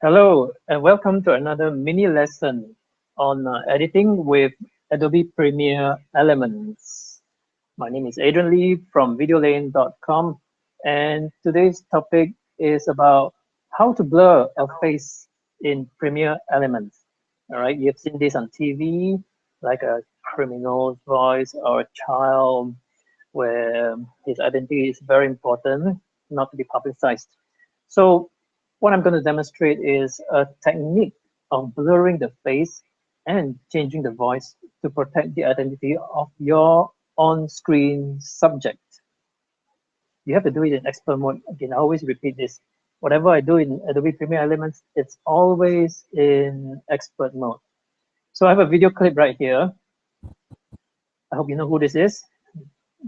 Hello, and welcome to another mini lesson on editing with Adobe Premiere Elements. My name is Adrian Lee from videolane.com, and today's topic is about how to blur a face in Premiere Elements. All right, you've seen this on TV, like a criminal's voice or a child where his identity is very important, not to be publicized. So what I'm going to demonstrate is a technique of blurring the face and changing the voice to protect the identity of your on-screen subject. You have to do it in expert mode. Again, I always repeat this. Whatever I do in Adobe Premiere Elements, it's always in expert mode. So I have a video clip right here. I hope you know who this is.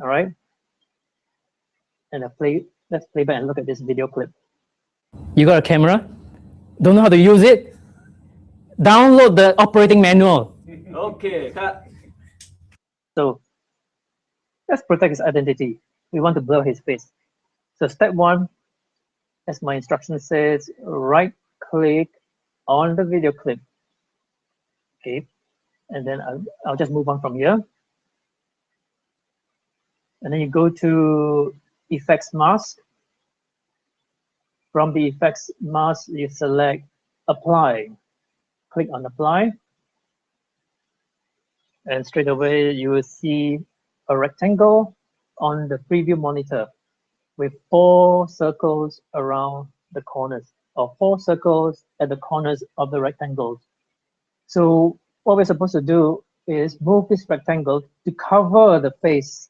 All right. And let's play back and look at this video clip. You got a camera? Don't know how to use it? Download the operating manual. Okay, cut. So let's protect his identity. We want to blur his face. So step one, as my instruction says, right click on the video clip. Okay, and then I'll just move on from here. And then you go to Effects Mask. From the Effects Mask, you select Apply. Click on Apply. And straight away, you will see a rectangle on the preview monitor with 4 circles around the corners, or 4 circles at the corners of the rectangles. So what we're supposed to do is move this rectangle to cover the face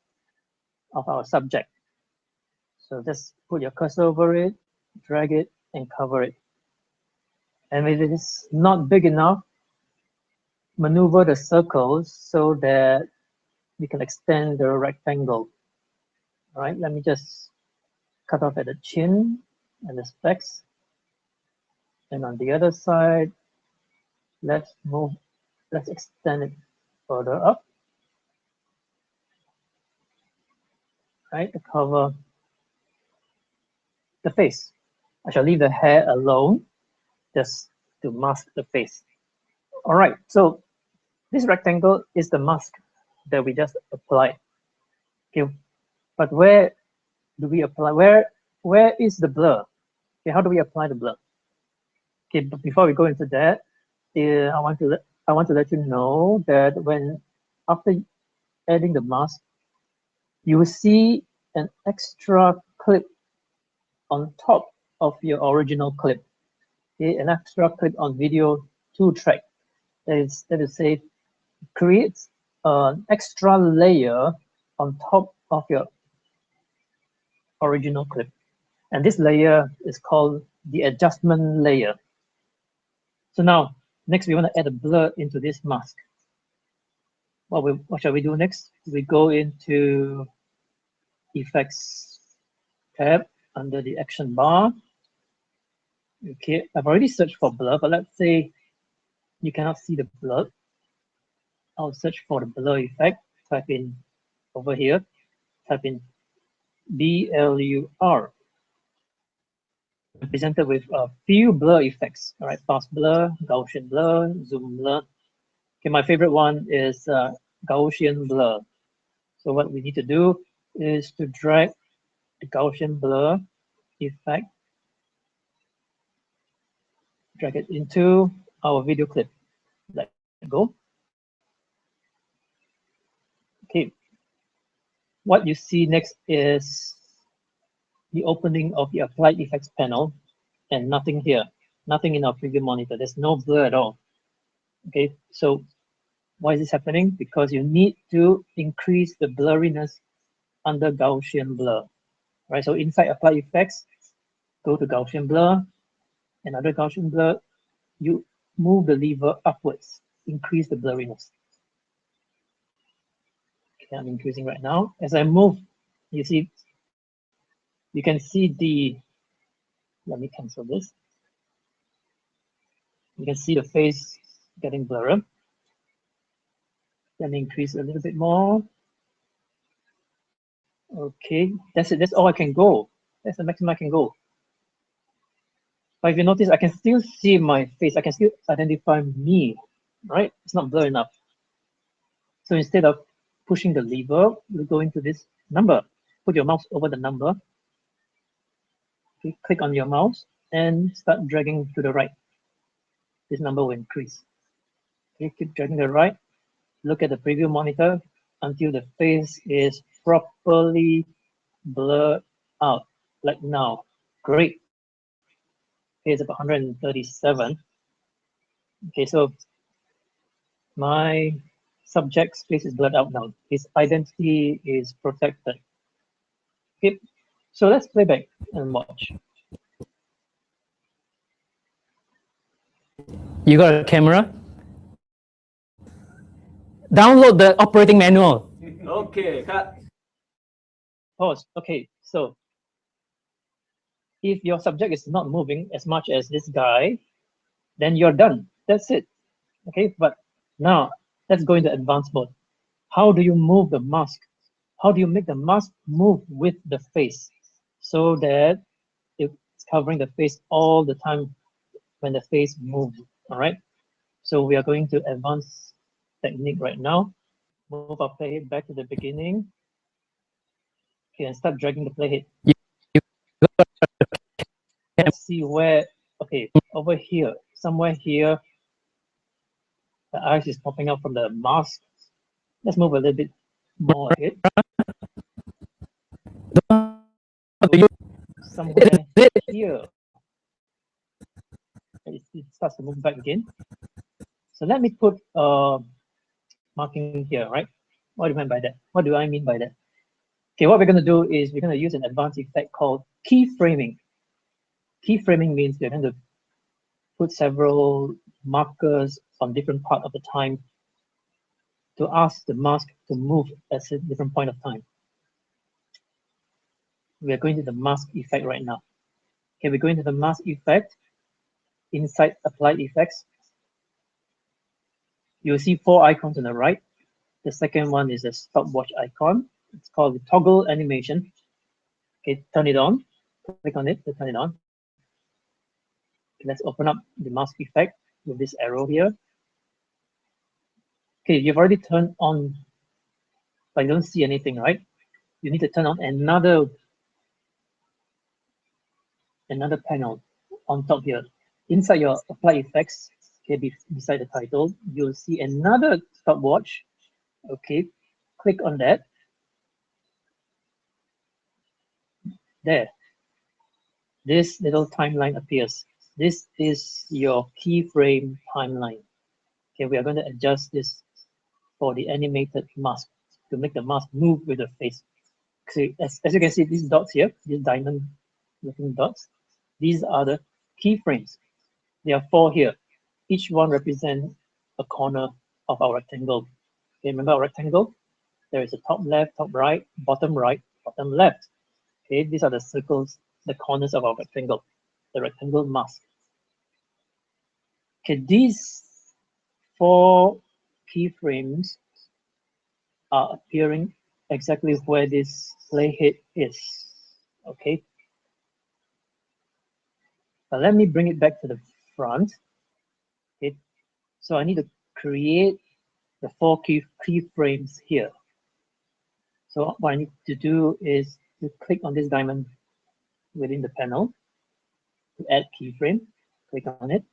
of our subject. So just put your cursor over it, drag it, and cover it. And if it is not big enough, maneuver the circles so that we can extend the rectangle. All right, let me just cut off at the chin and the specs. And on the other side, let's extend it further up. Right, to cover the face. I shall leave the hair alone just to mask the face. All right, so this rectangle is the mask that we just applied. Okay, but where do we apply? Where is the blur? Okay, how do we apply the blur? Okay, but before we go into that, I want to let you know that after adding the mask, you will see an extra clip on top of your original clip. Okay, an extra clip on video 2 track. That is to say, creates an extra layer on top of your original clip. And this layer is called the adjustment layer. So now, next we want to add a blur into this mask. What shall we do next? We go into Effects tab under the action bar. Okay, I've already searched for blur, but let's say you cannot see the blur. I'll search for the blur effect. Type in over here, type in BLUR. I'm presented with a few blur effects. All right, fast blur, Gaussian blur, zoom blur. Okay, my favorite one is Gaussian blur. So what we need to do is to drag the Gaussian blur effect, drag it into our video clip. Let it go. Okay, what you see next is the opening of the Applied Effects panel, and nothing here, nothing in our preview monitor. There's no blur at all. Okay, so why is this happening? Because you need to increase the blurriness under Gaussian blur. Right, so inside Applied Effects, go to Gaussian blur, and under Gaussian blur, you move the lever upwards, increase the blurriness. Okay, I'm increasing right now. As I move, you can see let me cancel this. You can see the face getting blurred. Let me increase a little bit more. Okay, that's it. That's all I can go. That's the maximum I can go. But if you notice, I can still see my face. I can still identify me, right? It's not blurred enough. So instead of pushing the lever, we go into this number. Put your mouse over the number. Okay, click on your mouse and start dragging to the right. This number will increase. Okay, keep dragging to the right. Look at the preview monitor until the face is properly blurred out, like now. Great. Okay, it's about 137. Okay, so my subject's face is blurred out now. His identity is protected. Okay, so let's play back and watch. You got a camera? Download the operating manual. Okay, cut. Pause. Okay, so if your subject is not moving as much as this guy, then you're done. That's it. Okay, but now let's go into advanced mode. How do you move the mask? How do you make the mask move with the face so that it's covering the face all the time when the face moves? All right. So we are going to advanced technique right now. Move our playhead back to the beginning. Okay, and start dragging the playhead. Let's see where. Okay, over here, somewhere here, the eyes is popping out from the mask. Let's move a little bit more ahead. Somewhere here, it starts to move back again. So let me put marking here, right? What do you mean by that? What do I mean by that? Okay, what we're going to do is we're going to use an advanced effect called keyframing. Keyframing means we're going to put several markers on different part of the time to ask the mask to move at a different point of time. We are going to the mask effect right now. Okay, we're going to the mask effect. Inside apply effects, you'll see 4 icons on the right. The second one is a stopwatch icon. It's called the toggle animation. Okay, turn it on. Click on it to turn it on. Okay, let's open up the mask effect with this arrow here. Okay, you've already turned on, but you don't see anything, right? You need to turn on another panel on top here. Inside your apply effects, okay, beside the title, you'll see another stopwatch. Okay, click on that. There. This little timeline appears. This is your keyframe timeline. Okay, we are going to adjust this for the animated mask to make the mask move with the face. So as you can see, these dots here, these diamond looking dots, these are the keyframes. There are 4 here. Each one represents a corner of our rectangle. Okay, remember our rectangle? There is a top left, top right, bottom left. Okay, these are the circles, the corners of our rectangle, the rectangle mask. Okay, these 4 keyframes are appearing exactly where this playhead is. Okay. Now let me bring it back to the front. Okay. So I need to create the 4 keyframes here. So what I need to do is to click on this diamond within the panel to add keyframe. Click on it.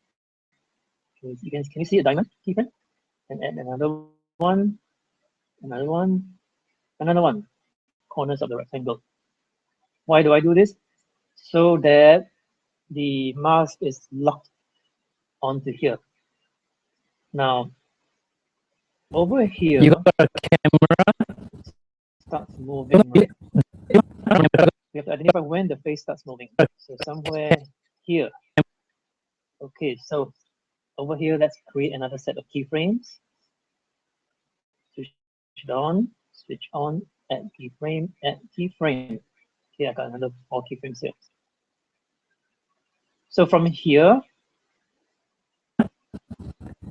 Can you see a diamond keyframe? And add another one, another one, another one. Corners of the rectangle. Why do I do this? So that the mask is locked onto here. Now, over here, You got a camera? starts moving, right? We have to identify when the face starts moving. So somewhere here. Okay, so over here, let's create another set of keyframes. Switch on, add keyframe, add keyframe. Okay, I got another 4 keyframes here. So from here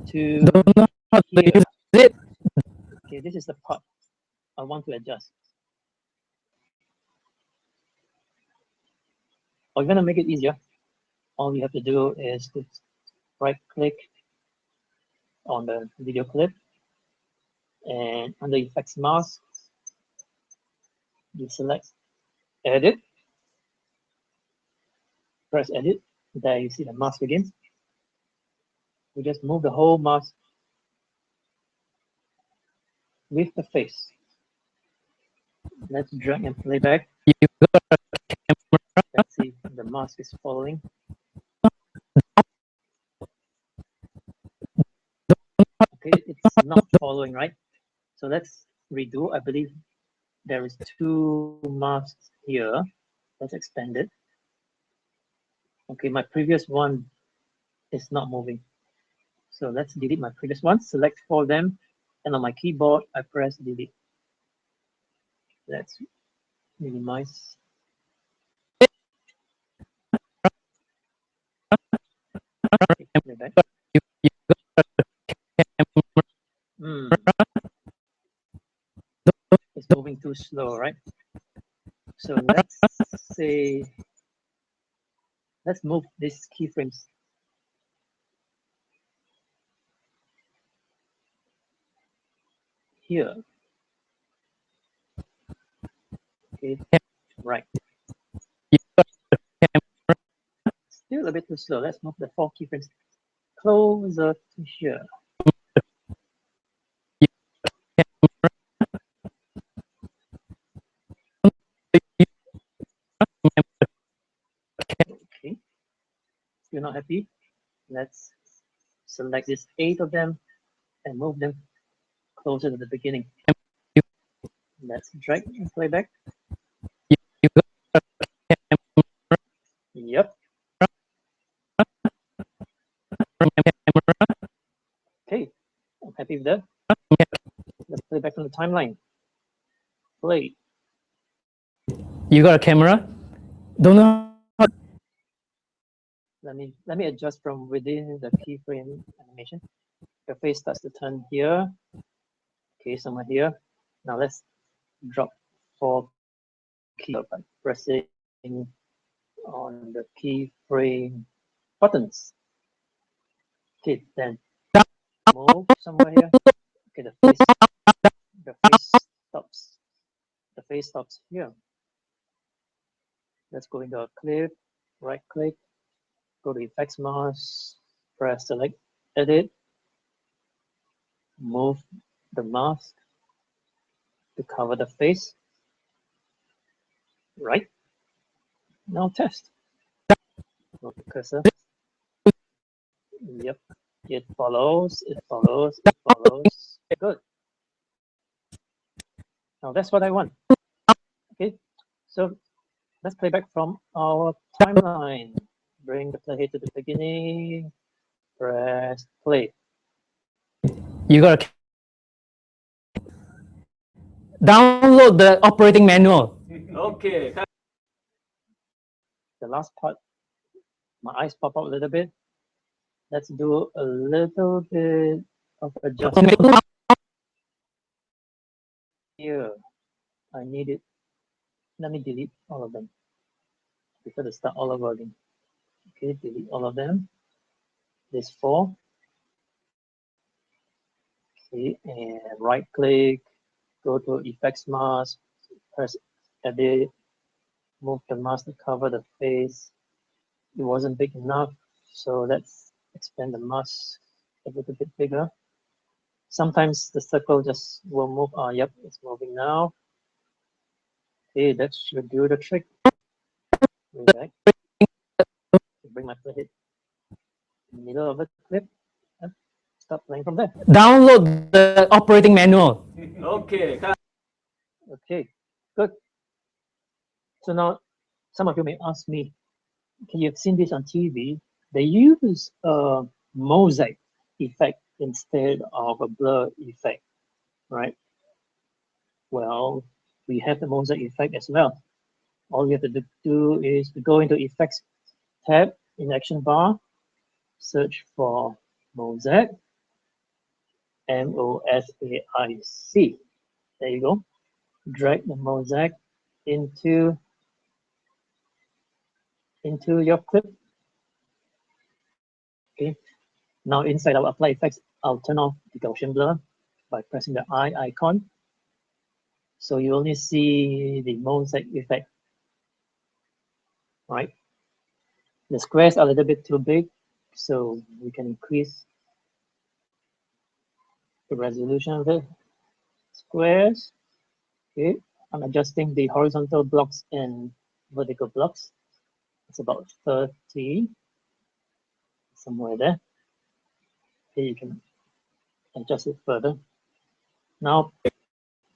to here. Okay, this is the part I want to adjust. Or you're gonna make it easier. all you have to do is to right click on the video clip, and under effects mask, you select edit, press edit. There you see the mask again. We just move the whole mask with the face. Let's drag and play back. Let's see if the mask is following. Okay, it's not following, right? So let's redo. I believe there is 2 masks here. Let's expand it. Okay, my previous one is not moving. So let's delete my previous one, select 4 of them, and on my keyboard, I press delete. Let's minimize. Okay, it's moving too slow, right? So let's say, let's move these keyframes here. Okay, right. Still a bit too slow. Let's move the 4 keyframes closer to here. Okay, if you're not happy, let's select this 8 of them and move them closer to the beginning. Let's drag and play back. Yep. Okay, I'm happy with that. Let's play back from the timeline. Play. You got a camera? Don't know how. Let me adjust from within the keyframe animation. Your face starts to turn here. Okay, somewhere here. Now let's drop 4 keys by pressing on the keyframe buttons. Okay, then move somewhere here. Okay, the face stops. The face stops here. Let's go into a clip, right click, go to effects mask, press select edit, move the mask to cover the face. Right. Now test. Move the cursor. Yep. It follows, it follows, it follows. Good. Now that's what I want. Okay. So let's play back from our timeline. Bring the playhead to the beginning. Press play. You got a download the operating manual. Okay. The last part, my eyes pop out a little bit. Let's do a little bit of adjustment here. I need it. Let me delete all of them before to start all over again. Okay, delete all of them. There's 4. Okay, and right click, go to effects mask, press edit, move the mask to cover the face. It wasn't big enough, so let's expand the mask a little bit bigger. Sometimes the circle just will move. Yep, it's moving now. Okay, that should do the trick. Bring back. Bring my playhead in the middle of the clip. And start playing from there. Download the operating manual. Okay. Okay, good. So now, some of you may ask me, okay, you've seen this on TV. They use a mosaic effect instead of a blur effect, right? Well, we have the mosaic effect as well. All you have to do is to go into Effects tab in Action Bar, search for Mosaic, M-O-S-A-I-C. There you go. Drag the mosaic into your clip. Okay. Now inside our apply effects, I'll turn off the Gaussian blur by pressing the eye icon. So you only see the mosaic effect, right? The squares are a little bit too big, so we can increase the resolution of the squares. Okay, I'm adjusting the horizontal blocks and vertical blocks. It's about 30, somewhere there. Okay, you can adjust it further. Now,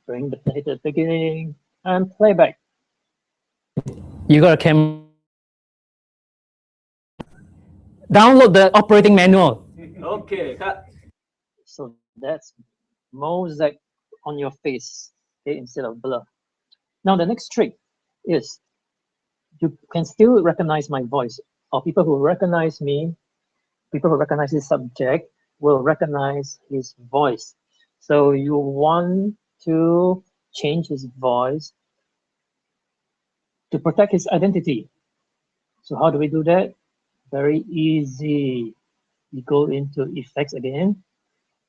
bring the play to the beginning and playback. You got a camera. Download the operating manual. Okay, cut. So that's mosaic on your face, okay, instead of blur. Now the next trick is you can still recognize my voice, or people who recognize me, people who recognize his subject will recognize his voice. So you want to change his voice to protect his identity. So how do we do that? Very easy. We go into effects again,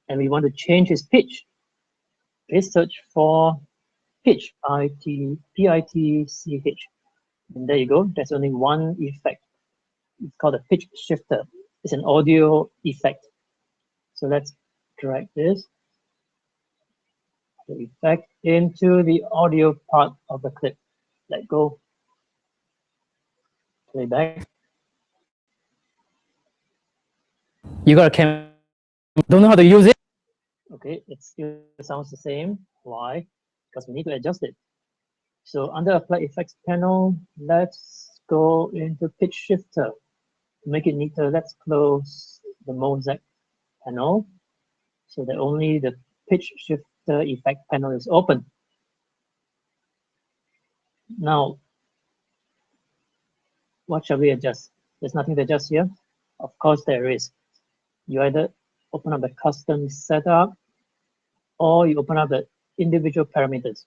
and we want to change his pitch. Please search for pitch, P-I-T-C-H. And there you go. There's only one effect. It's called a pitch shifter. It's an audio effect. So let's drag this, the effect, into the audio part of the clip. Let go. Play back. You got a camera. Don't know how to use it? Okay, it still sounds the same. Why? Because we need to adjust it. So under Apply Effects panel, let's go into Pitch Shifter. To make it neater, let's close the Mosaic panel so that only the Pitch Shifter Effect panel is open. Now, what shall we adjust? There's nothing to adjust here. Of course there is. You either open up the custom setup or you open up the individual parameters.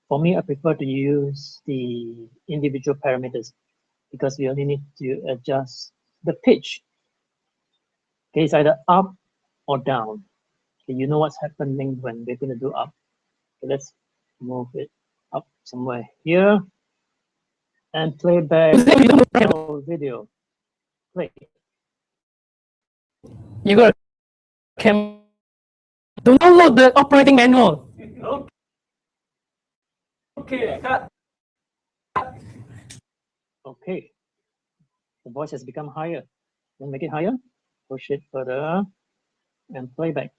For me, I prefer to use the individual parameters because we only need to adjust the pitch. Okay, it's either up or down. Okay, you know what's happening when we're going to do up. Okay, let's move it up somewhere here and play back our video. Play. You got a camera. Don't download the operating manual. Okay, cut. Okay, the voice has become higher. Then make it higher, push it further, and play back.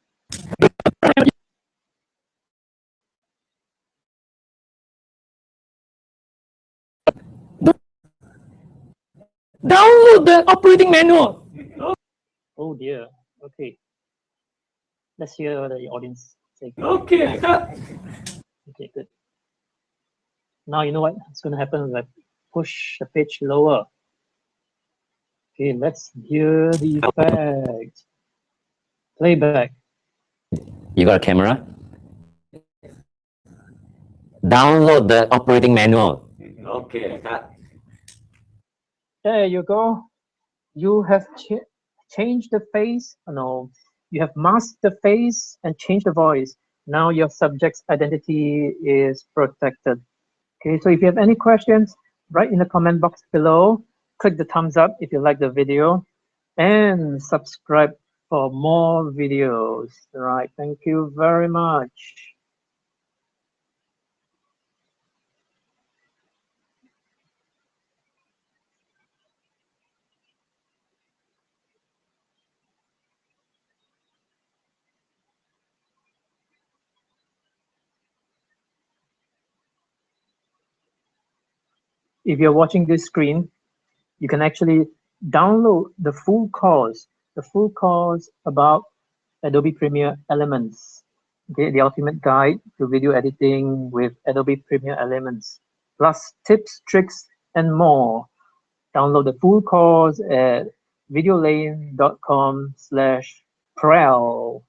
Download the operating manual. Oh dear. Okay. Let's hear the audience say. Okay, cut. Okay, good. Now you know what's going to happen. Like push the pitch lower. Okay, let's hear the effect. Playback. You got a camera? Download the operating manual. Okay, cut. There you go. You have changed the face. No, you have masked the face and changed the voice. Now your subject's identity is protected. Okay, so if you have any questions, write in the comment box below. Click the thumbs up if you like the video and subscribe for more videos. All right, thank you very much. If you're watching this screen, you can actually download the full course about Adobe Premiere Elements. Okay, the ultimate guide to video editing with Adobe Premiere Elements, plus tips, tricks, and more. Download the full course at videolane.com/prel.